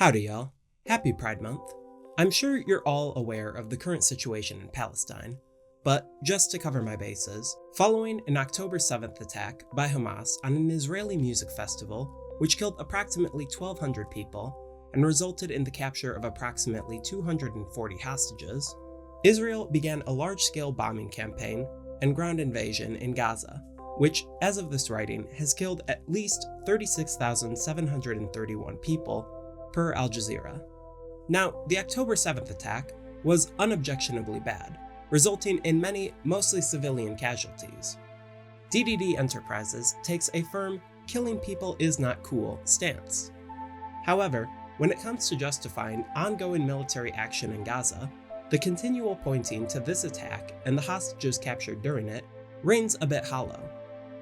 Howdy, y'all. Happy Pride Month. I'm sure you're all aware of the current situation in Palestine, but just to cover my bases, following an October 7th attack by Hamas on an Israeli music festival, which killed approximately 1,200 people and resulted in the capture of approximately 240 hostages, Israel began a large-scale bombing campaign and ground invasion in Gaza, which, as of this writing, has killed at least 36,731 people, per Al Jazeera. Now, the October 7th attack was unobjectionably bad, resulting in many, mostly civilian casualties. DDD Enterprises takes a firm "killing people is not cool" stance. However, when it comes to justifying ongoing military action in Gaza, the continual pointing to this attack and the hostages captured during it rings a bit hollow.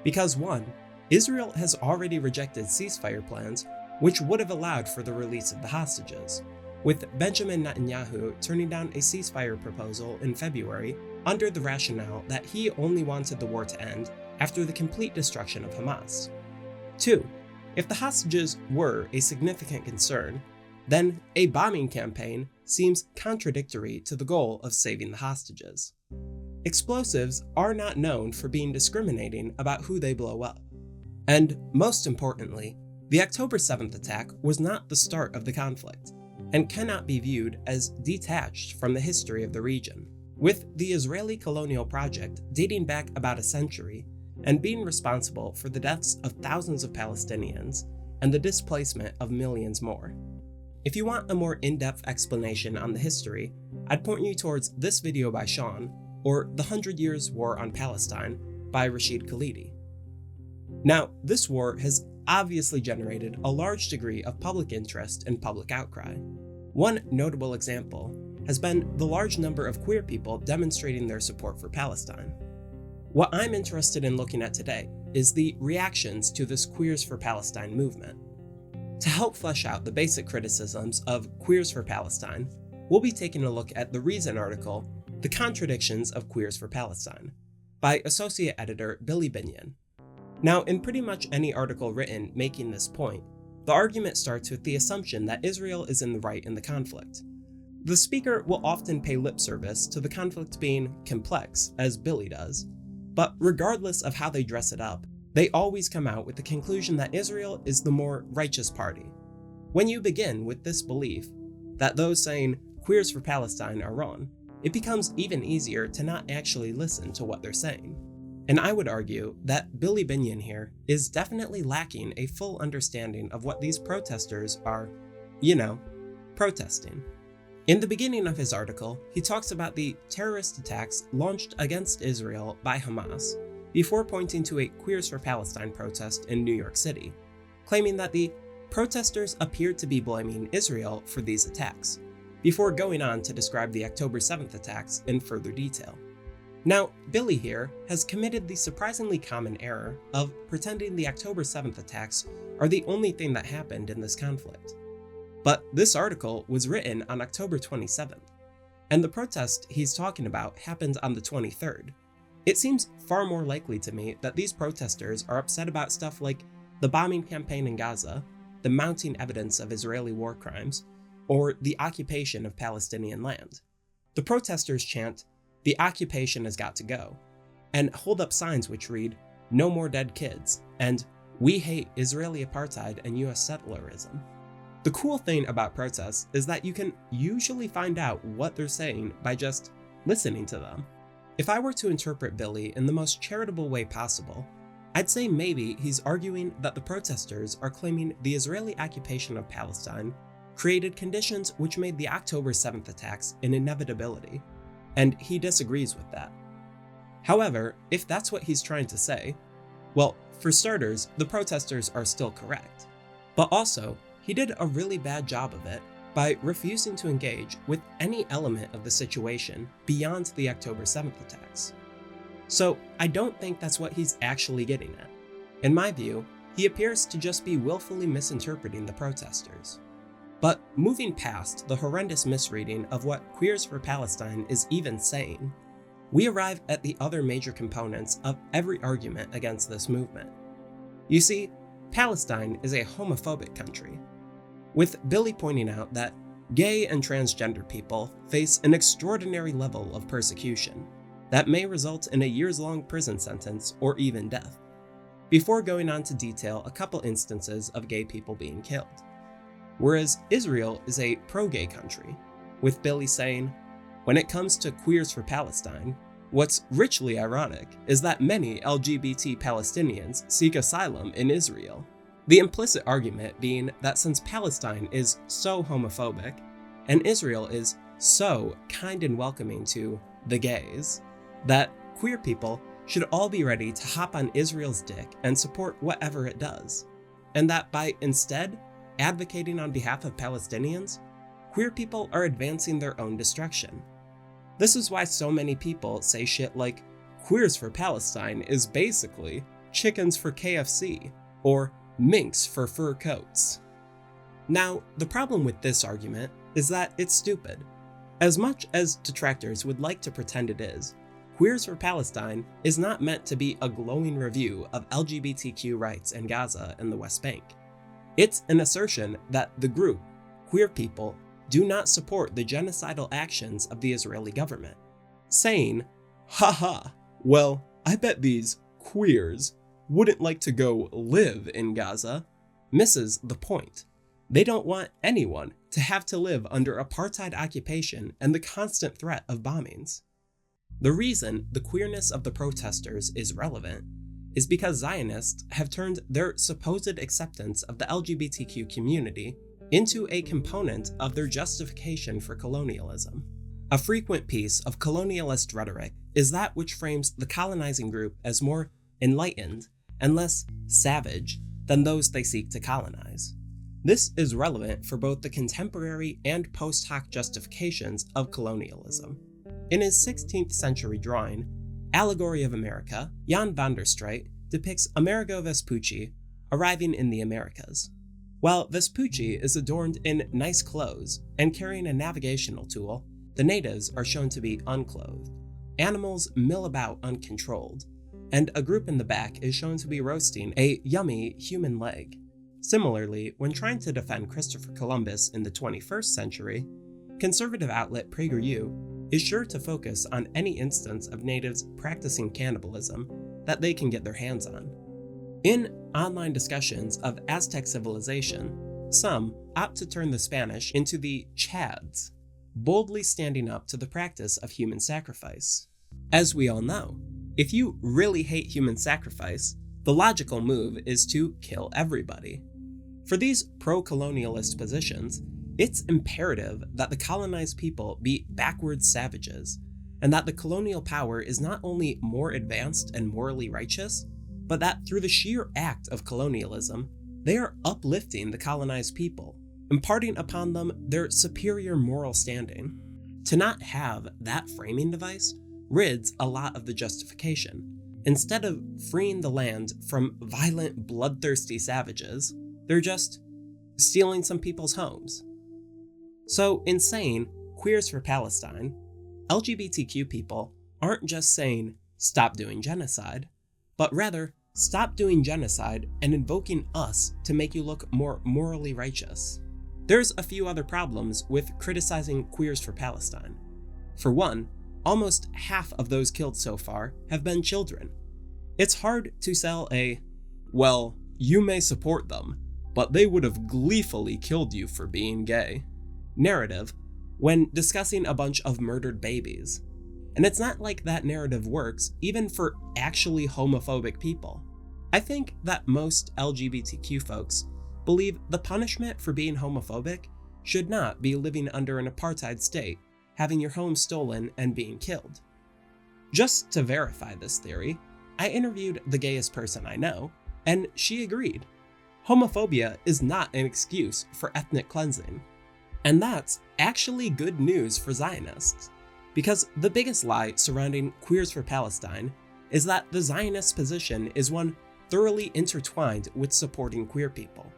Because 1. Israel has already rejected ceasefire plans which would have allowed for the release of the hostages, with Benjamin Netanyahu turning down a ceasefire proposal in February under the rationale that he only wanted the war to end after the complete destruction of Hamas. 2. If the hostages were a significant concern, then a bombing campaign seems contradictory to the goal of saving the hostages. Explosives are not known for being discriminating about who they blow up. And most importantly, the October 7th attack was not the start of the conflict, and cannot be viewed as detached from the history of the region, with the Israeli colonial project dating back about a century and being responsible for the deaths of thousands of Palestinians and the displacement of millions more. If you want a more in-depth explanation on the history, I'd point you towards this video by Sean, or The 100 Years' War on Palestine by Rashid Khalidi. Now, this war has obviously generated a large degree of public interest and public outcry. One notable example has been the large number of queer people demonstrating their support for Palestine. What I'm interested in looking at today is the reactions to this Queers for Palestine movement. To help flesh out the basic criticisms of Queers for Palestine, we'll be taking a look at the Reason article, "The Contradictions of Queers for Palestine," by Associate Editor Billy Binion. Now, in pretty much any article written making this point, the argument starts with the assumption that Israel is in the right in the conflict. The speaker will often pay lip service to the conflict being complex, as Billy does, but regardless of how they dress it up, they always come out with the conclusion that Israel is the more righteous party. When you begin with this belief that those saying Queers for Palestine are wrong, it becomes even easier to not actually listen to what they're saying. And I would argue that Billy Binion here is definitely lacking a full understanding of what these protesters are, protesting. In the beginning of his article, he talks about the terrorist attacks launched against Israel by Hamas, before pointing to a Queers for Palestine protest in New York City, claiming that the protesters appeared to be blaming Israel for these attacks, before going on to describe the October 7th attacks in further detail. Now, Billy here has committed the surprisingly common error of pretending the October 7th attacks are the only thing that happened in this conflict. But this article was written on October 27th, and the protest he's talking about happened on the 23rd. It seems far more likely to me that these protesters are upset about stuff like the bombing campaign in Gaza, the mounting evidence of Israeli war crimes, or the occupation of Palestinian land. The protesters chant, "The occupation has got to go," and hold up signs which read, "No more dead kids," and "We hate Israeli apartheid and US settlerism." The cool thing about protests is that you can usually find out what they're saying by just listening to them. If I were to interpret Billy in the most charitable way possible, I'd say maybe he's arguing that the protesters are claiming the Israeli occupation of Palestine created conditions which made the October 7th attacks an inevitability, and he disagrees with that. However, if that's what he's trying to say, well, for starters, the protesters are still correct. But also, he did a really bad job of it by refusing to engage with any element of the situation beyond the October 7th attacks. So I don't think that's what he's actually getting at. In my view, he appears to just be willfully misinterpreting the protesters. But moving past the horrendous misreading of what Queers for Palestine is even saying, we arrive at the other major components of every argument against this movement. You see, Palestine is a homophobic country. with Billy pointing out that gay and transgender people face an extraordinary level of persecution that may result in a years-long prison sentence or even death, before going on to detail a couple instances of gay people being killed. Whereas Israel is a pro-gay country, with Billy saying, when it comes to Queers for Palestine, what's richly ironic is that many LGBT Palestinians seek asylum in Israel. The implicit argument being that since Palestine is so homophobic, and Israel is so kind and welcoming to the gays, that queer people should all be ready to hop on Israel's dick and support whatever it does, and that by instead advocating on behalf of Palestinians, queer people are advancing their own destruction. This is why so many people say shit like, Queers for Palestine is basically chickens for KFC, or minks for fur coats. Now, the problem with this argument is that it's stupid. As much as detractors would like to pretend it is, Queers for Palestine is not meant to be a glowing review of LGBTQ rights in Gaza and the West Bank. It's an assertion that the group, queer people, do not support the genocidal actions of the Israeli government. Saying, haha, well, I bet these queers wouldn't like to go live in Gaza, misses the point. They don't want anyone to have to live under apartheid occupation and the constant threat of bombings. The reason the queerness of the protesters is relevant is because Zionists have turned their supposed acceptance of the LGBTQ community into a component of their justification for colonialism. A frequent piece of colonialist rhetoric is that which frames the colonizing group as more enlightened and less savage than those they seek to colonize. This is relevant for both the contemporary and post hoc justifications of colonialism. In his 16th century drawing, Allegory of America, Jan van der Straat depicts Amerigo Vespucci arriving in the Americas. While Vespucci is adorned in nice clothes and carrying a navigational tool, the natives are shown to be unclothed. Animals mill about uncontrolled, and a group in the back is shown to be roasting a yummy human leg. Similarly, when trying to defend Christopher Columbus in the 21st century, conservative outlet PragerU is sure to focus on any instance of natives practicing cannibalism that they can get their hands on. In online discussions of Aztec civilization, some opt to turn the Spanish into the Chads, boldly standing up to the practice of human sacrifice. As we all know, if you really hate human sacrifice, the logical move is to kill everybody. For these pro-colonialist positions, it's imperative that the colonized people be backwards savages, and that the colonial power is not only more advanced and morally righteous, but that through the sheer act of colonialism, they are uplifting the colonized people, imparting upon them their superior moral standing. To not have that framing device rids a lot of the justification. Instead of freeing the land from violent, bloodthirsty savages, they're just stealing some people's homes. So in saying Queers for Palestine, LGBTQ people aren't just saying stop doing genocide, but rather stop doing genocide and invoking us to make you look more morally righteous. There's a few other problems with criticizing Queers for Palestine. For one, almost half of those killed so far have been children. It's hard to sell a, well, you may support them, but they would have gleefully killed you for being gay narrative when discussing a bunch of murdered babies. And it's not like that narrative works even for actually homophobic people. I think that most LGBTQ folks believe the punishment for being homophobic should not be living under an apartheid state, having your home stolen, and being killed. Just to verify this theory, I interviewed the gayest person I know, and she agreed. Homophobia is not an excuse for ethnic cleansing. And that's actually good news for Zionists, because the biggest lie surrounding Queers for Palestine is that the Zionist position is one thoroughly intertwined with supporting queer people.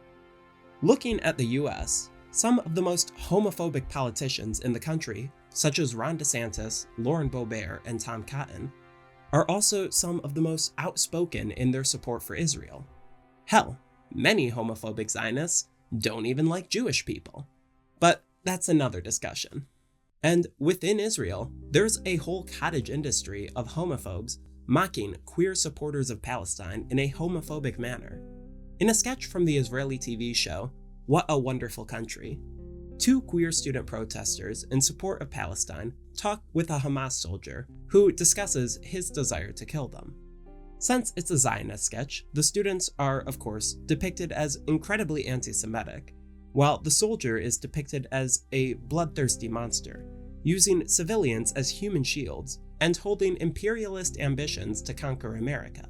Looking at the US, some of the most homophobic politicians in the country, such as Ron DeSantis, Lauren Boebert, and Tom Cotton, are also some of the most outspoken in their support for Israel. Hell, many homophobic Zionists don't even like Jewish people. But that's another discussion. And within Israel, there's a whole cottage industry of homophobes mocking queer supporters of Palestine in a homophobic manner. In a sketch from the Israeli TV show, What a Wonderful Country, two queer student protesters in support of Palestine talk with a Hamas soldier who discusses his desire to kill them. Since it's a Zionist sketch, the students are, of course, depicted as incredibly anti-Semitic, while the soldier is depicted as a bloodthirsty monster, using civilians as human shields and holding imperialist ambitions to conquer America.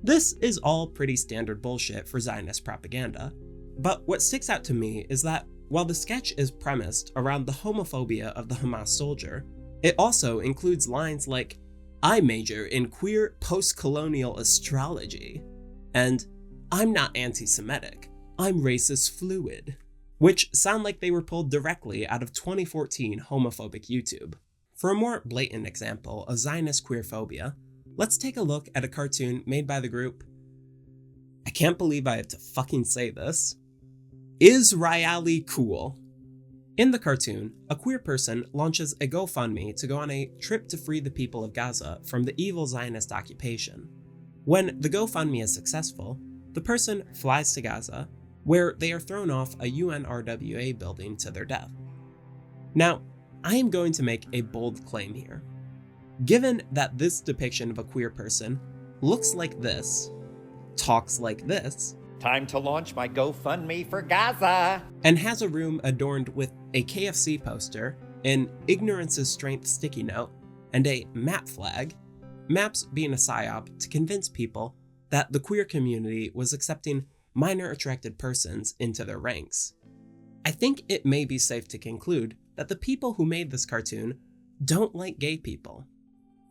This is all pretty standard bullshit for Zionist propaganda, but what sticks out to me is that while the sketch is premised around the homophobia of the Hamas soldier, it also includes lines like, "I major in queer post-colonial astrology," and "I'm not anti-Semitic, I'm racist fluid," which sound like they were pulled directly out of 2014 homophobic YouTube. For a more blatant example of Zionist queerphobia, let's take a look at a cartoon made by the group, I can't believe I have to fucking say this, Israeli Cool. In the cartoon, a queer person launches a GoFundMe to go on a trip to free the people of Gaza from the evil Zionist occupation. When the GoFundMe is successful, the person flies to Gaza, where they are thrown off a UNRWA building to their death. Now, I am going to make a bold claim here. Given that this depiction of a queer person looks like this, talks like this, time to launch my GoFundMe for Gaza, and has a room adorned with a KFC poster, an Ignorance's Strength sticky note, and a MAP flag, MAPs being a psyop to convince people that the queer community was accepting minor attracted persons into their ranks. I think it may be safe to conclude that the people who made this cartoon don't like gay people.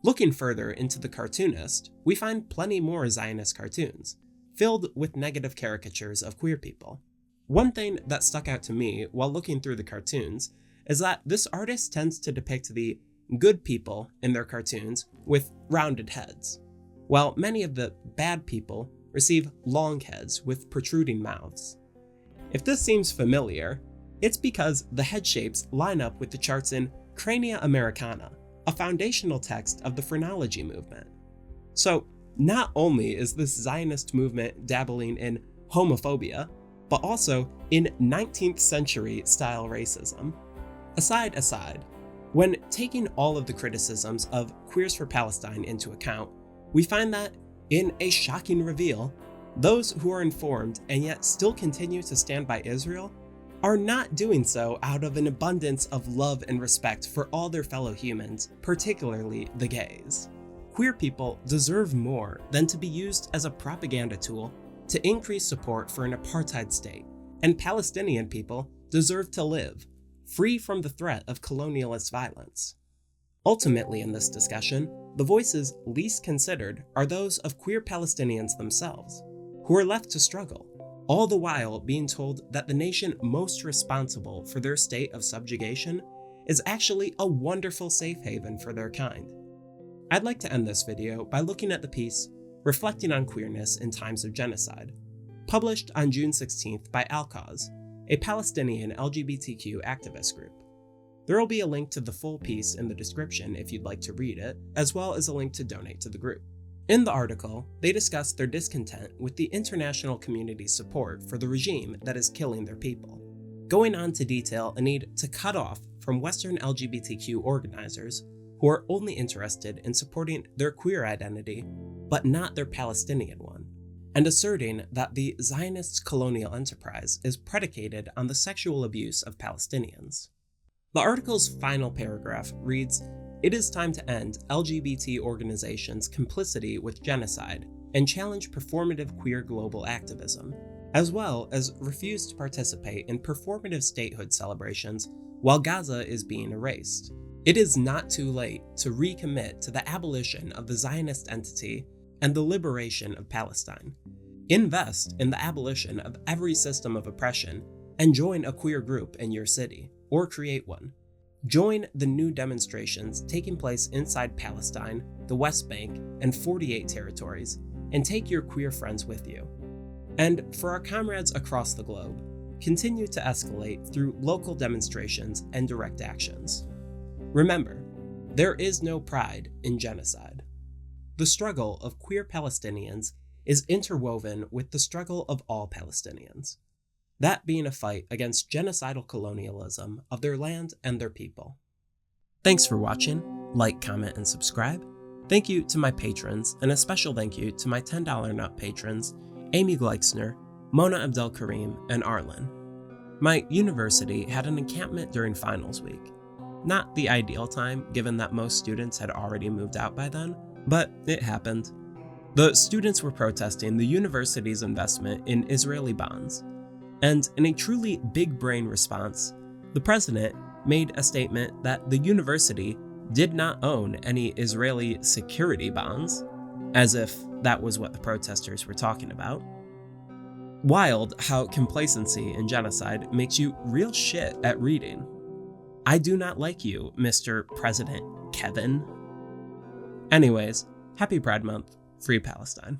Looking further into the cartoonist, we find plenty more Zionist cartoons, filled with negative caricatures of queer people. One thing that stuck out to me while looking through the cartoons is that this artist tends to depict the good people in their cartoons with rounded heads, while many of the bad people receive long heads with protruding mouths. If this seems familiar, it's because the head shapes line up with the charts in Crania Americana, a foundational text of the phrenology movement. So, not only is this Zionist movement dabbling in homophobia, but also in 19th century style racism. Aside, when taking all of the criticisms of Queers for Palestine into account, we find that, in a shocking reveal, those who are informed and yet still continue to stand by Israel are not doing so out of an abundance of love and respect for all their fellow humans, particularly the gays. Queer people deserve more than to be used as a propaganda tool to increase support for an apartheid state, and Palestinian people deserve to live, free from the threat of colonialist violence. Ultimately in this discussion, the voices least considered are those of queer Palestinians themselves, who are left to struggle, all the while being told that the nation most responsible for their state of subjugation is actually a wonderful safe haven for their kind. I'd like to end this video by looking at the piece Reflecting on Queerness in Times of Genocide, published on June 16th by Al-Cause, a Palestinian LGBTQ activist group. There will be a link to the full piece in the description if you'd like to read it, as well as a link to donate to the group. In the article, they discuss their discontent with the international community's support for the regime that is killing their people, going on to detail a need to cut off from Western LGBTQ organizers who are only interested in supporting their queer identity, but not their Palestinian one, and asserting that the Zionist colonial enterprise is predicated on the sexual abuse of Palestinians. The article's final paragraph reads, "It is time to end LGBT organizations' complicity with genocide and challenge performative queer global activism, as well as refuse to participate in performative statehood celebrations while Gaza is being erased. It is not too late to recommit to the abolition of the Zionist entity and the liberation of Palestine. Invest in the abolition of every system of oppression and join a queer group in your city, or create one. Join the new demonstrations taking place inside Palestine, the West Bank, and 48 territories, and take your queer friends with you. And for our comrades across the globe, continue to escalate through local demonstrations and direct actions. Remember, there is no pride in genocide. The struggle of queer Palestinians is interwoven with the struggle of all Palestinians, that being a fight against genocidal colonialism of their land and their people. Thanks for watching. Like, comment, and subscribe. Thank you to my patrons, and a special thank you to my $10 and up patrons, Amy Gleixner, Mona Abdel Karim, and Arlen. My university had an encampment during finals week. Not the ideal time, given that most students had already moved out by then, but it happened. The students were protesting the university's investment in Israeli bonds. And in a truly big brain response, the president made a statement that the university did not own any Israeli security bonds, as if that was what the protesters were talking about. Wild how complacency in genocide makes you real shit at reading. I do not like you, Mr. President Kevin. Anyways, happy Pride Month, free Palestine.